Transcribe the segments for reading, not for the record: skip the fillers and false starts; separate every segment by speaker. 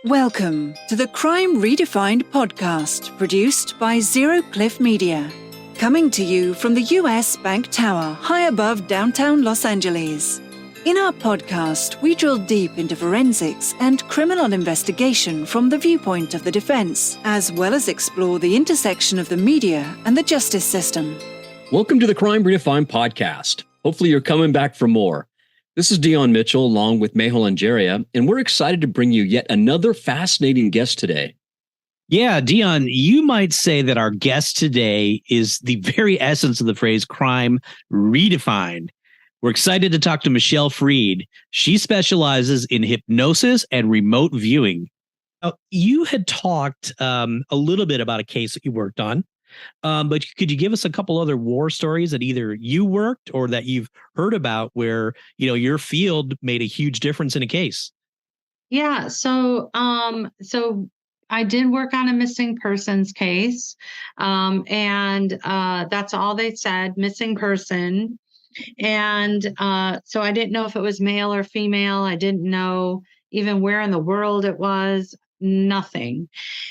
Speaker 1: Welcome to the Crime Redefined Podcast, produced by Zero Cliff Media. Coming to you from the US Bank Tower, high above downtown Los Angeles. In our podcast, we drill deep into forensics and criminal investigation from the viewpoint of the defense, as well as explore the intersection of the media and the justice system.
Speaker 2: Welcome to the Crime Redefined Podcast. Hopefully you're coming back for more. This is Dion Mitchell along with Mehul Anjaria, and we're excited to bring you yet another fascinating guest today.
Speaker 3: Yeah, Dion, you might say that our guest today is the very essence of the phrase crime redefined. We're excited to talk to Michelle Freed. She specializes in hypnosis and remote viewing. Now, you had talked a little bit about a case that you worked on. But could you give us a couple other war stories that either you worked or that you've heard about where, your field made a huge difference in a case?
Speaker 4: Yeah. So I did work on a missing persons case. And that's all they said, missing person. And so I didn't know if it was male or female. I didn't know even where in the world it was. Nothing.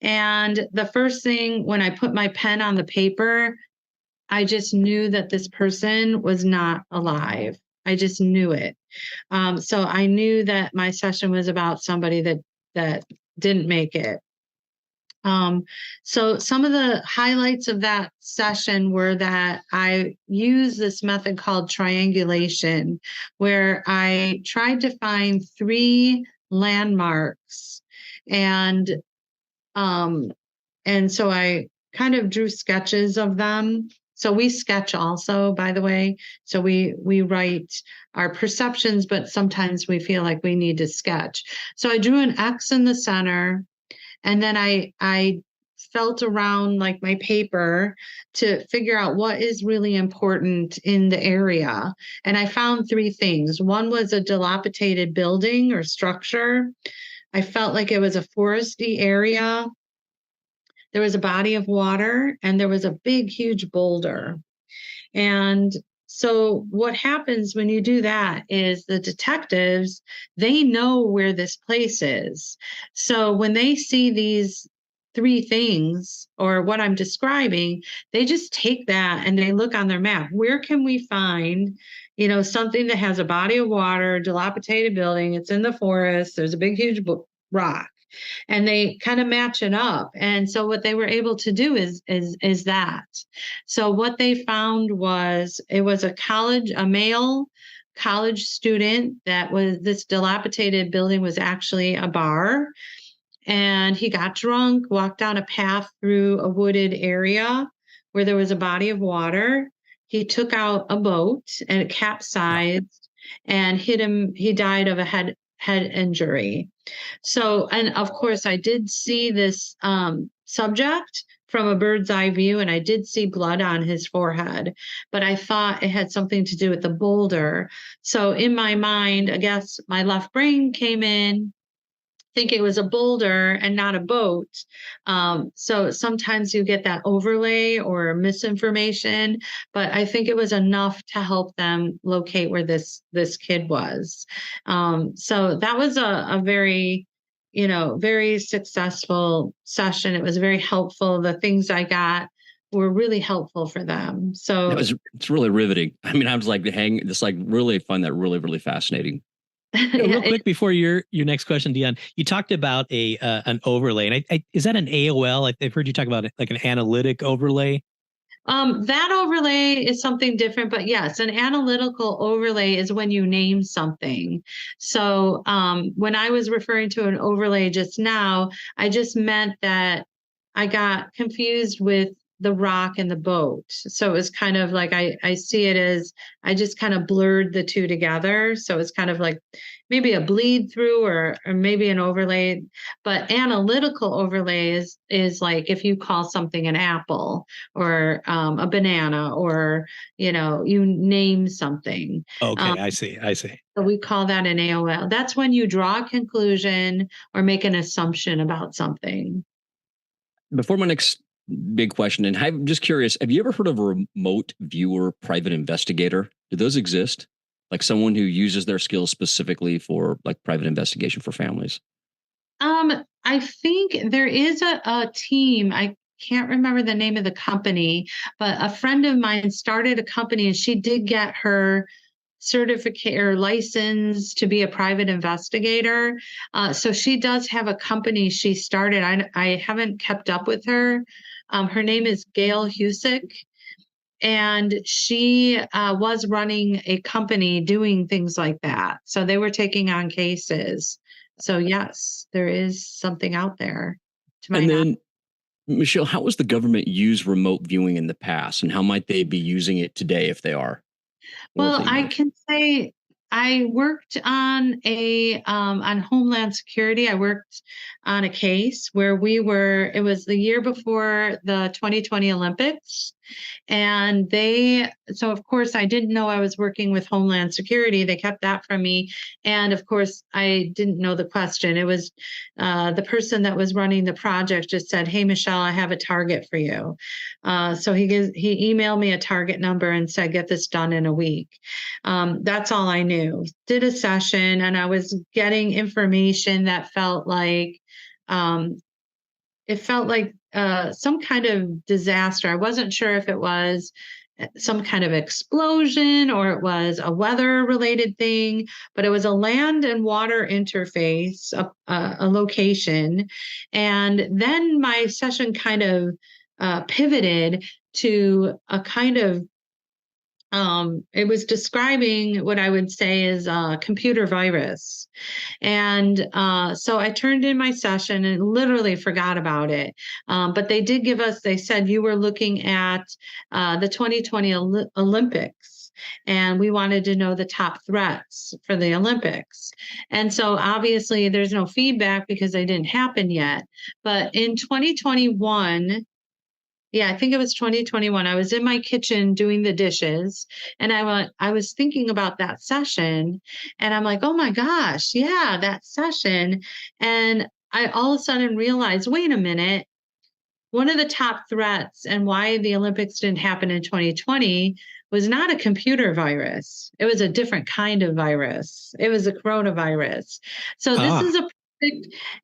Speaker 4: And the first thing when I put my pen on the paper, I just knew that this person was not alive. I just knew it. So I knew that my session was about somebody that didn't make it. So some of the highlights of that session were that I used this method called triangulation, where I tried to find 3 landmarks. And so I kind of drew sketches of them. So we sketch also, by the way. So we write our perceptions, but sometimes we feel like we need to sketch. So I drew an X in the center, and then I felt around like my paper to figure out what is really important in the area. And I found 3 things. One was a dilapidated building or structure. I felt like it was a foresty area. There was a body of water, and there was a big, huge boulder. And so what happens when you do that is the detectives, they know where this place is. So when they see these 3 things or what I'm describing, they just take that and they look on their map. Where can we find something that has a body of water, dilapidated building, it's in the forest, there's a big, huge rock, and they kind of match it up. And so what they were able to do is that. So what they found was it was a male college student this dilapidated building was actually a bar. And he got drunk, walked down a path through a wooded area where there was a body of water. He took out a boat and it capsized and hit him. He died of a head injury. So, and of course, I did see this subject from a bird's eye view, and I did see blood on his forehead, but I thought it had something to do with the boulder. So in my mind, I guess my left brain came in, think it was a boulder and not a boat. So sometimes you get that overlay or misinformation, but I think it was enough to help them locate where this kid was. So that was a very, very successful session. It was very helpful. The things I got were really helpful for them. So
Speaker 2: it's really riveting. I mean, I was like really find that really, really fascinating.
Speaker 3: Real quick before your next question, Dion, you talked about an overlay, and is that an AOL? I've heard you talk about it, like an analytic overlay.
Speaker 4: That overlay is something different, but yes, an analytical overlay is when you name something. So when I was referring to an overlay just now, I just meant that I got confused with the rock and the boat. So it was kind of like, I see it as, I just kind of blurred the 2 together. So it's kind of like maybe a bleed through or maybe an overlay, but analytical overlay is like if you call something an apple or a banana or, you name something.
Speaker 3: Okay. I see.
Speaker 4: So we call that an AOL. That's when you draw a conclusion or make an assumption about something.
Speaker 2: Before my next big question, and I'm just curious, have you ever heard of a remote viewer private investigator? Do those exist? Like someone who uses their skills specifically for like private investigation for families?
Speaker 4: I think there is a team. I can't remember the name of the company, but a friend of mine started a company and she did get her certificate or license to be a private investigator. So she does have a company she started. I haven't kept up with her. Her name is Gail Husick. And she was running a company doing things like that. So they were taking on cases. So yes, there is something out there.
Speaker 2: And then, Michelle, how has the government used remote viewing in the past, and how might they be using it today if they are?
Speaker 4: Well, I can say I worked on on Homeland Security. I worked on a case where it was the year before the 2020 Olympics. And so of course, I didn't know I was working with Homeland Security. They kept that from me. And of course, I didn't know the question. It was the person that was running the project just said, "Hey, Michelle, I have a target for you." So he emailed me a target number and said, "Get this done in a week." That's all I knew. Did a session and I was getting information that felt like, some kind of disaster. I wasn't sure if it was some kind of explosion or it was a weather related thing, but it was a land and water interface, a location. And then my session kind of pivoted to a kind of it was describing what I would say is a computer virus. And so I turned in my session and literally forgot about it. But they did they said you were looking at the 2020 Olympics. And we wanted to know the top threats for the Olympics. And so obviously there's no feedback because they didn't happen yet. But in 2021, I think it was 2021. I was in my kitchen doing the dishes and I was thinking about that session and I'm like, oh my gosh, yeah, that session. And I all of a sudden realized, wait a minute, one of the top threats and why the Olympics didn't happen in 2020 was not a computer virus. It was a different kind of virus. It was a coronavirus. So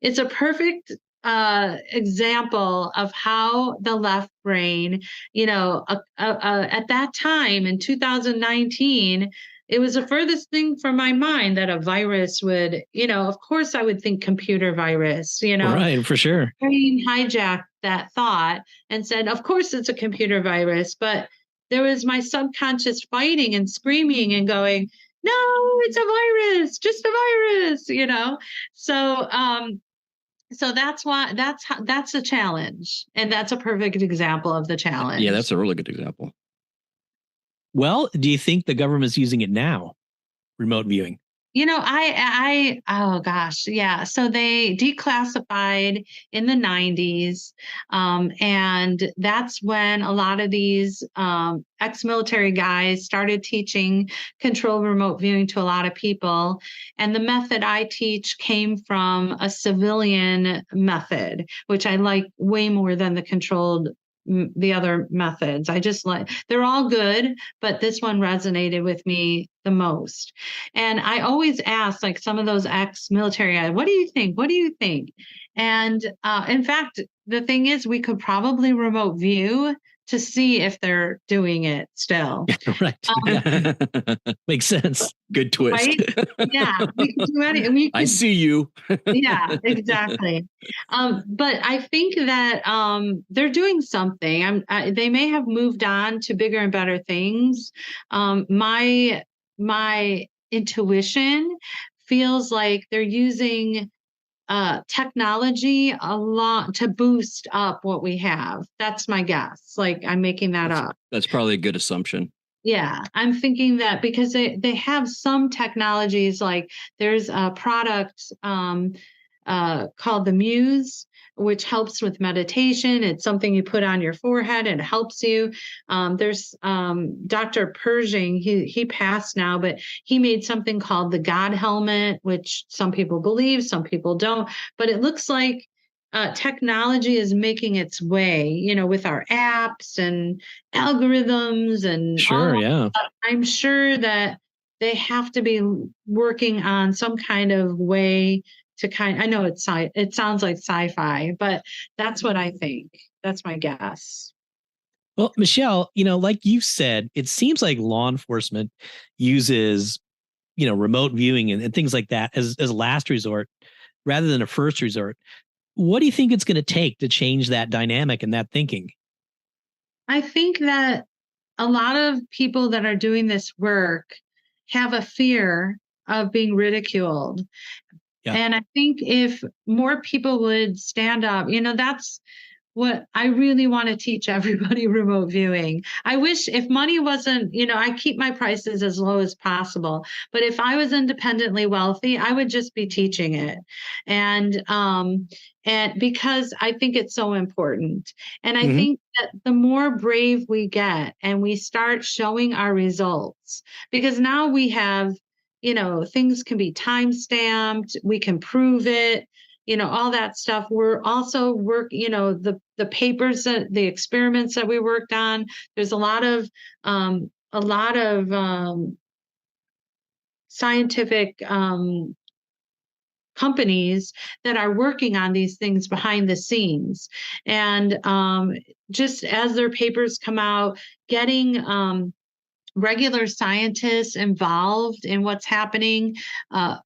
Speaker 4: it's a perfect example of how the left brain, at that time in 2019, it was the furthest thing from my mind that a virus would, of course I would think computer virus,
Speaker 3: Right, for sure.
Speaker 4: Brain hijacked that thought and said, of course it's a computer virus, but there was my subconscious fighting and screaming and going, no, it's a virus, just a virus, So that's a challenge. And that's a perfect example of the challenge.
Speaker 2: Yeah, that's a really good example.
Speaker 3: Well, do you think the government's using it now? Remote viewing?
Speaker 4: Oh gosh, yeah. So they declassified in the 90s. And that's when a lot of these ex-military guys started teaching controlled remote viewing to a lot of people. And the method I teach came from a civilian method, which I like way more than the other methods. They're all good, but this one resonated with me the most. And I always ask, like some of those ex-military guys, what do you think? What do you think? And in fact, the thing is, we could probably remote view to see if they're doing it still.
Speaker 3: Right. Yeah. Makes sense.
Speaker 2: Good twist.
Speaker 4: Right? Yeah, we can do anything.
Speaker 2: I see you.
Speaker 4: Yeah, exactly. But I think that they're doing something. They may have moved on to bigger and better things. My intuition feels like they're using technology a lot to boost up what we have. That's my guess. Like I'm making that up.
Speaker 2: That's probably a good assumption.
Speaker 4: Yeah, I'm thinking that because they have some technologies, like there's a product called the Muse, which helps with meditation. It's something you put on your forehead and it helps you. There's Dr. Pershing, he passed now, but he made something called the God helmet, which some people believe, some people don't. But it looks like technology is making its way, with our apps and algorithms and
Speaker 3: sure, yeah.
Speaker 4: I'm sure that they have to be working on some kind of way I know it sounds like sci-fi, but that's what I think. That's my guess.
Speaker 3: Well, Michelle, like you said, it seems like law enforcement uses, remote viewing and things like that as a last resort rather than a first resort. What do you think it's going to take to change that dynamic and that thinking?
Speaker 4: I think that a lot of people that are doing this work have a fear of being ridiculed. Yeah. And I think if more people would stand up, that's what I really want to teach everybody remote viewing. I wish if money wasn't, I keep my prices as low as possible, but if I was independently wealthy, I would just be teaching it. And because I think it's so important. And I think that the more brave we get and we start showing our results, because now we have, things can be time-stamped, we can prove it, all that stuff. We're also the papers, the experiments that we worked on. There's a lot of scientific companies that are working on these things behind the scenes. And just as their papers come out, getting regular scientists involved in what's happening.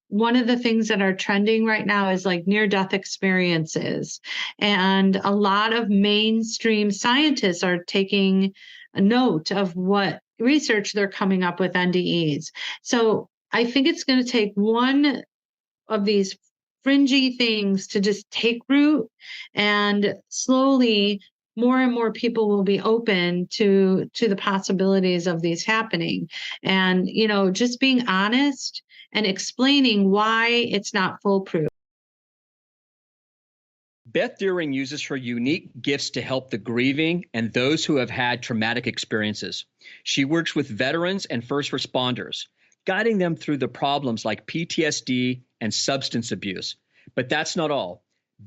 Speaker 4: One of the things that are trending right now is like near-death experiences. And a lot of mainstream scientists are taking a note of what research they're coming up with NDEs. So I think it's going to take one of these fringy things to just take root, and slowly more and more people will be open to the possibilities of these happening. And, just being honest and explaining why it's not foolproof.
Speaker 2: Beth Deering uses her unique gifts to help the grieving and those who have had traumatic experiences. She works with veterans and first responders, guiding them through the problems like PTSD and substance abuse. But that's not all.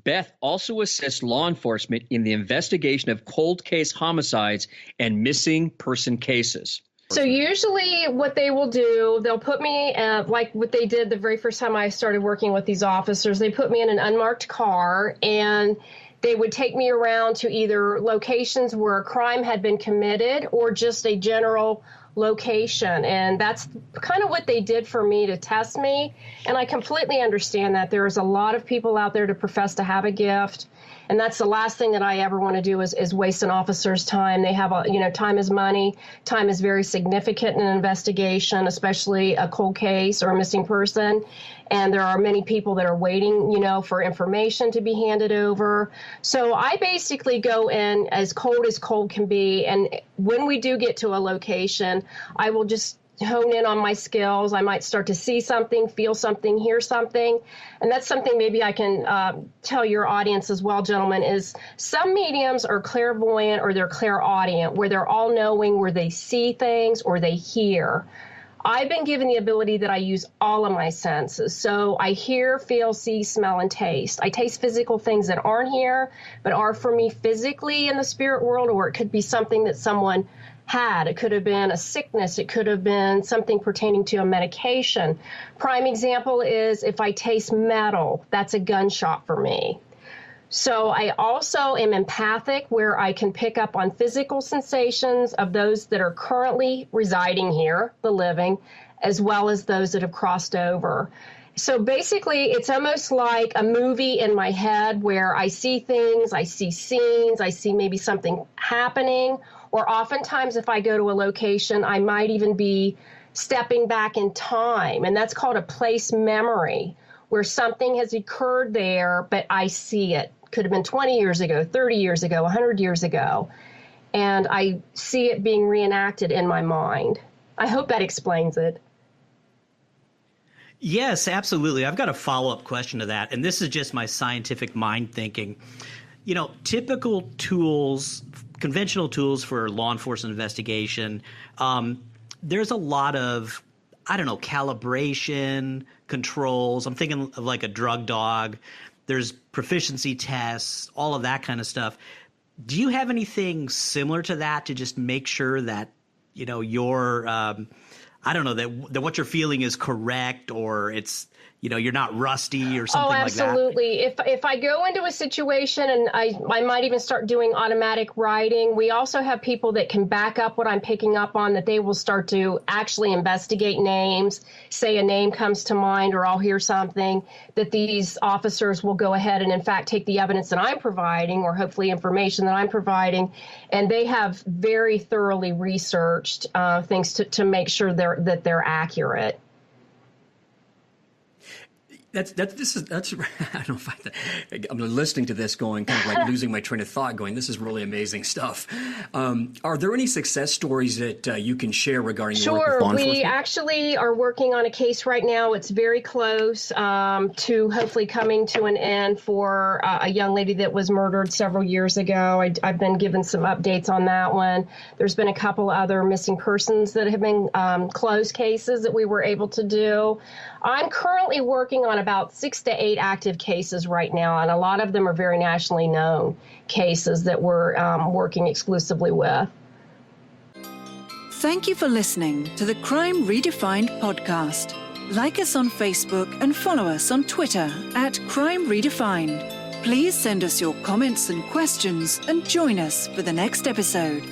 Speaker 2: Beth also assists law enforcement in the investigation of cold case homicides and missing person cases.
Speaker 5: So usually what they will do, they'll put me, like what they did the very first time I started working with these officers, they put me in an unmarked car and they would take me around to either locations where a crime had been committed or just a general location. And that's kind of what they did for me to test me. And I completely understand that there's a lot of people out there to profess to have a gift. And that's the last thing that I ever want to do is waste an officer's time. They have time is money. Time is very significant in an investigation, especially a cold case or a missing person. And there are many people that are waiting, for information to be handed over. So I basically go in as cold can be. And when we do get to a location, I will just hone in on my skills. I might start to see something, feel something, hear something. And that's something maybe I can tell your audience as well, gentlemen, is some mediums are clairvoyant or they're clairaudient, where they're all knowing, where they see things or they hear. I've been given the ability that I use all of my senses. So I hear, feel, see, smell, and taste. I taste physical things that aren't here, but are for me physically in the spirit world, or it could be something that someone had. It could have been a sickness. It could have been something pertaining to a medication. Prime example is if I taste metal, that's a gunshot for me. So I also am empathic, where I can pick up on physical sensations of those that are currently residing here, the living, as well as those that have crossed over. So basically, it's almost like a movie in my head where I see things, I see scenes, I see maybe something happening, or oftentimes if I go to a location, I might even be stepping back in time, and that's called a place memory, where something has occurred there, but I see it. Could have been 20 years ago, 30 years ago, 100 years ago, and I see it being reenacted in my mind. I hope that explains it.
Speaker 6: Yes, absolutely. I've got a follow-up question to that, and this is just my scientific mind thinking. Typical tools, conventional tools for law enforcement investigation, there's a lot of, calibration, controls. I'm thinking of like a drug dog. There's proficiency tests, all of that kind of stuff. Do you have anything similar to that to just make sure that, your that what you're feeling is correct, or it's, you're not rusty or something like that?
Speaker 5: Oh, absolutely. If I go into a situation and I might even start doing automatic writing, we also have people that can back up what I'm picking up on, that they will start to actually investigate names. Say a name comes to mind or I'll hear something, that these officers will go ahead and in fact take the evidence that I'm providing, or hopefully information that I'm providing, and they have very thoroughly researched things to make sure that they're accurate.
Speaker 7: That's I don't know if I'm listening to this going kind of like losing my train of thought going, this is really amazing stuff. Are there any success stories that you can share regarding your work with law enforcement?
Speaker 5: We actually are working on a case right now. It's very close to hopefully coming to an end for a young lady that was murdered several years ago. I've been given some updates on that one. There's been a couple other missing persons that have been closed cases that we were able to do. I'm currently working on about 6 to 8 active cases right now, and a lot of them are very nationally known cases that we're working exclusively with.
Speaker 1: Thank you for listening to the Crime Redefined podcast. Like us on Facebook and follow us on Twitter at Crime Redefined. Please send us your comments and questions and join us for the next episode.